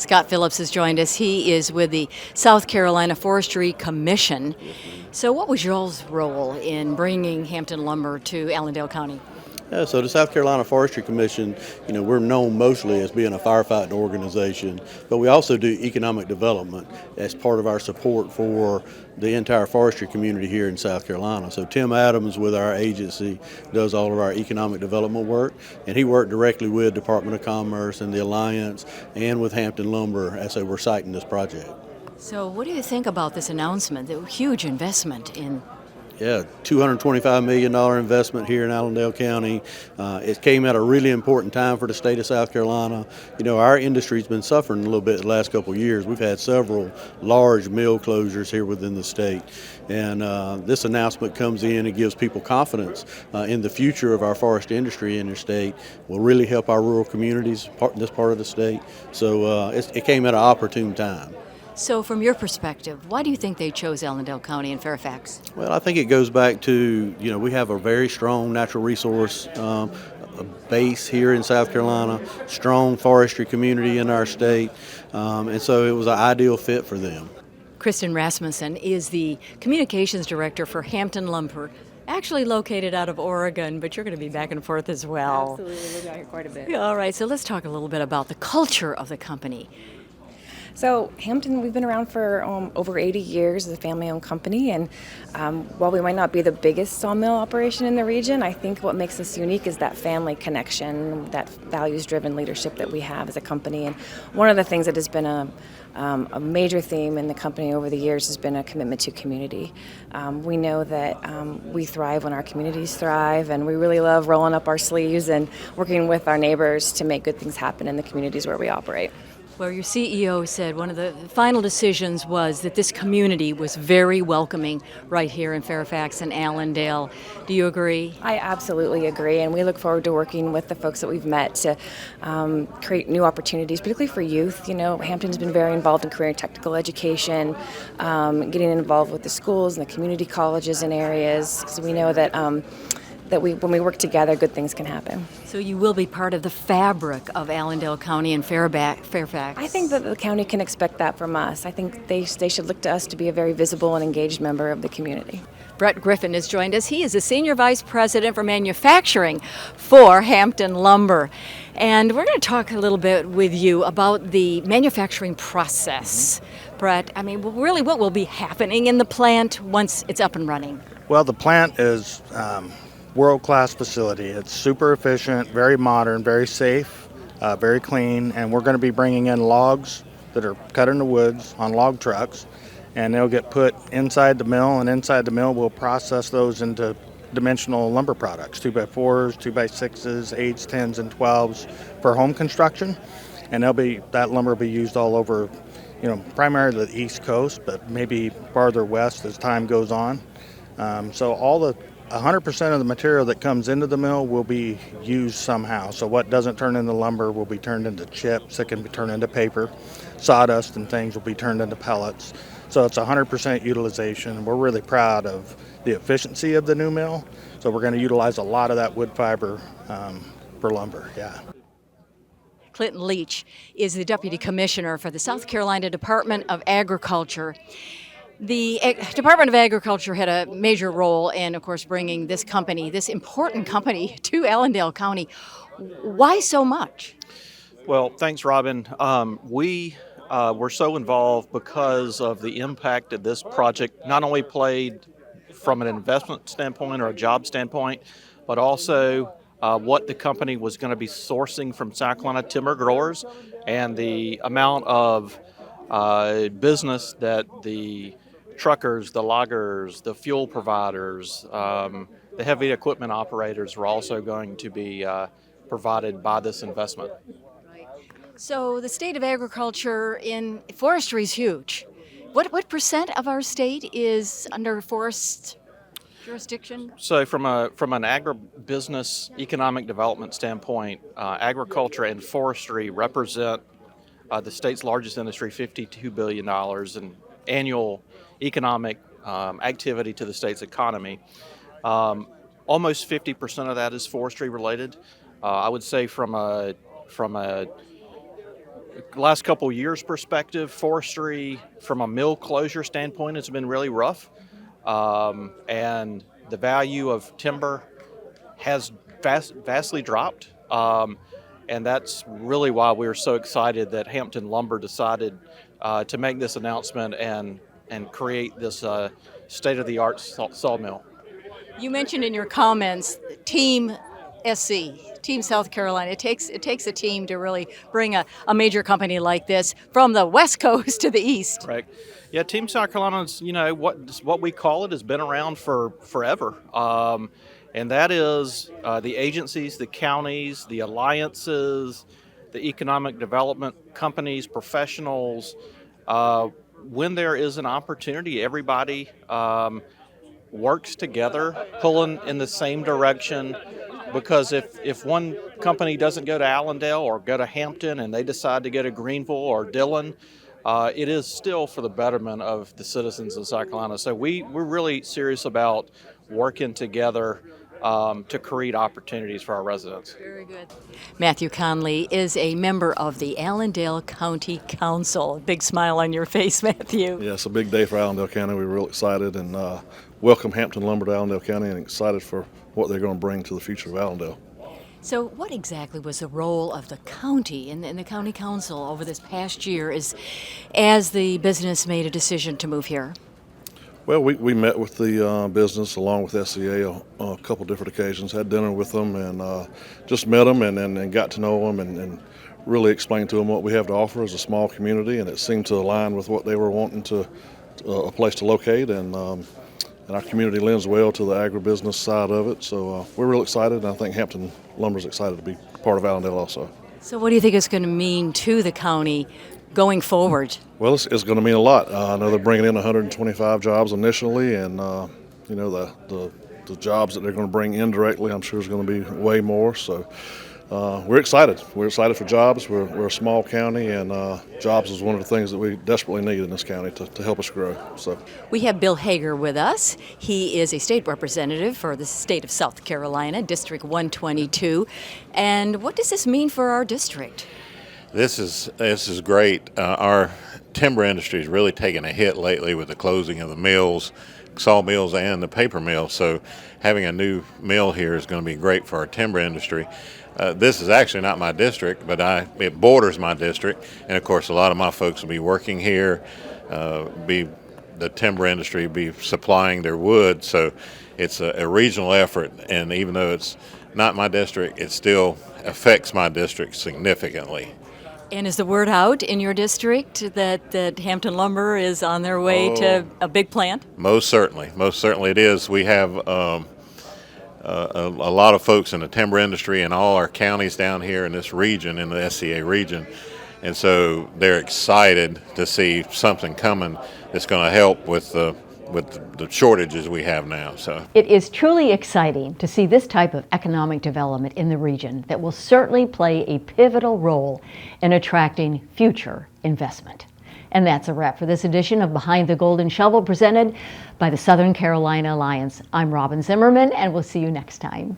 Scott Phillips has joined us. He is with the South Carolina Forestry Commission. So what was y'all's role in bringing Hampton Lumber to Allendale County? Yeah, so the South Carolina Forestry Commission, we're known mostly as being a firefighting organization, but we also do economic development as part of our support for the entire forestry community here in South Carolina. So Tim Adams with our agency does all of our economic development work, and he worked directly with Department of Commerce and the Alliance and with Hampton Lumber as they were citing this project. So what do you think about this announcement, the huge investment in? Yeah, $225 million investment here in Allendale County. It came at a really important time for the state of South Carolina. Our industry's been suffering a little bit the last couple of years. We've had several large mill closures here within the state. And this announcement comes in and gives people confidence in the future of our forest industry in the state. Will really help our rural communities in this part of the state. So it came at an opportune time. So from your perspective, why do you think they chose Allendale County and Fairfax? Well, I think it goes back to, we have a very strong natural resource base here in South Carolina, strong forestry community in our state, and so it was an ideal fit for them. Kristin Rasmussen is the communications director for Hampton Lumber, actually located out of Oregon, but you're going to be back and forth as well. Absolutely, we're down here quite a bit. All right, so let's talk a little bit about the culture of the company. So Hampton, we've been around for over 80 years as a family-owned company, and while we might not be the biggest sawmill operation in the region, I think what makes us unique is that family connection, that values-driven leadership that we have as a company. And one of the things that has been a major theme in the company over the years has been a commitment to community. We know that we thrive when our communities thrive, and we really love rolling up our sleeves and working with our neighbors to make good things happen in the communities where we operate. Well, your CEO said one of the final decisions was that this community was very welcoming right here in Fairfax and Allendale. Do you agree? I absolutely agree, and we look forward to working with the folks that we've met to create new opportunities, particularly for youth. Hampton's been very involved in career and technical education, getting involved with the schools and the community colleges and areas, because we know that when we work together, good things can happen. So you will be part of the fabric of Allendale County and Fairfax. I think that the county can expect that from us. I think they should look to us to be a very visible and engaged member of the community. Brett Griffin has joined us. He is the Senior Vice President for Manufacturing for Hampton Lumber. And we're going to talk a little bit with you about the manufacturing process. Brett, really what will be happening in the plant once it's up and running? Well, the plant is world-class facility. It's super efficient, very modern, very safe, very clean, and we're going to be bringing in logs that are cut in the woods on log trucks, and they'll get put inside the mill, and inside the mill we'll process those into dimensional lumber products, 2x4s, 2x6s, 8s, 10s, and 12s for home construction, and that lumber will be used all over, primarily the East Coast, but maybe farther west as time goes on. So 100% of the material that comes into the mill will be used somehow. So what doesn't turn into lumber will be turned into chips. It can be turned into paper. Sawdust and things will be turned into pellets. So it's 100% utilization. We're really proud of the efficiency of the new mill. So we're going to utilize a lot of that wood fiber for lumber, yeah. Clint Leach is the Deputy Commissioner for the South Carolina Department of Agriculture. The Department of Agriculture had a major role in, of course, bringing this important company to Allendale County. Why so much? Well, thanks, Robin. We were so involved because of the impact that this project not only played from an investment standpoint or a job standpoint, but also what the company was going to be sourcing from South Carolina timber growers and the amount of business that the truckers, the loggers, the fuel providers, the heavy equipment operators were also going to be provided by this investment. So the state of agriculture in forestry is huge. What percent of our state is under forest jurisdiction? So from an agribusiness economic development standpoint, agriculture and forestry represent the state's largest industry, $52 billion in annual economic activity to the state's economy. Almost 50% of that is forestry related. I would say from a last couple years perspective, forestry from a mill closure standpoint has been really rough. And the value of timber has vastly dropped. And that's really why we were so excited that Hampton Lumber decided to make this announcement and create this state-of-the-art sawmill. You mentioned in your comments Team SC, Team South Carolina. It takes a team to really bring a major company like this from the West Coast to the East. Correct. Yeah, Team South Carolina's, what we call it has been around for forever. And that is the agencies, the counties, the alliances, the economic development companies, professionals. When there is an opportunity, everybody works together, pulling in the same direction. Because if one company doesn't go to Allendale or go to Hampton and they decide to go to Greenville or Dillon, it is still for the betterment of the citizens of South Carolina. So we're really serious about working together to create opportunities for our residents. Very good. Matthew Connelly is a member of the Allendale County Council. Big smile on your face, Matthew. Yeah, it's a big day for Allendale County. We're real excited and welcome Hampton Lumber to Allendale County and excited for what they're going to bring to the future of Allendale. So what exactly was the role of the county and the county council over this past year as the business made a decision to move here? Well, we met with the business along with SCA on a couple different occasions, had dinner with them and just met them and got to know them and really explained to them what we have to offer as a small community, and it seemed to align with what they were wanting to a place to locate, and our community lends well to the agribusiness side of it. So we're real excited, and I think Hampton Lumber's excited to be part of Allendale also. So what do you think it's going to mean to the county going forward? Well, it's going to mean a lot. I know they're bringing in 125 jobs initially, and the jobs that they're going to bring indirectly, I'm sure is going to be way more. So we're excited. We're excited for jobs. We're a small county, and jobs is one of the things that we desperately need in this county to help us grow. So we have Bill Hager with us. He is a state representative for the state of South Carolina, District 122. And what does this mean for our district? This is great. Our timber industry has really taken a hit lately with the closing of the mills, sawmills and the paper mill. So having a new mill here is going to be great for our timber industry. This is actually not my district, but it borders my district. And of course, a lot of my folks will be working here, the timber industry be supplying their wood. So it's a regional effort. And even though it's not my district, it still affects my district significantly. And is the word out in your district that Hampton Lumber is on their way to a big plant? Most certainly it is. We have a lot of folks in the timber industry in all our counties down here in this region, in the SCA region, and so they're excited to see something coming that's going to help with the shortages we have now. So it is truly exciting to see this type of economic development in the region that will certainly play a pivotal role in attracting future investment. And that's a wrap for this edition of Behind the Golden Shovel, presented by the Southern Carolina Alliance. I'm Robin Zimmerman, and we'll see you next time.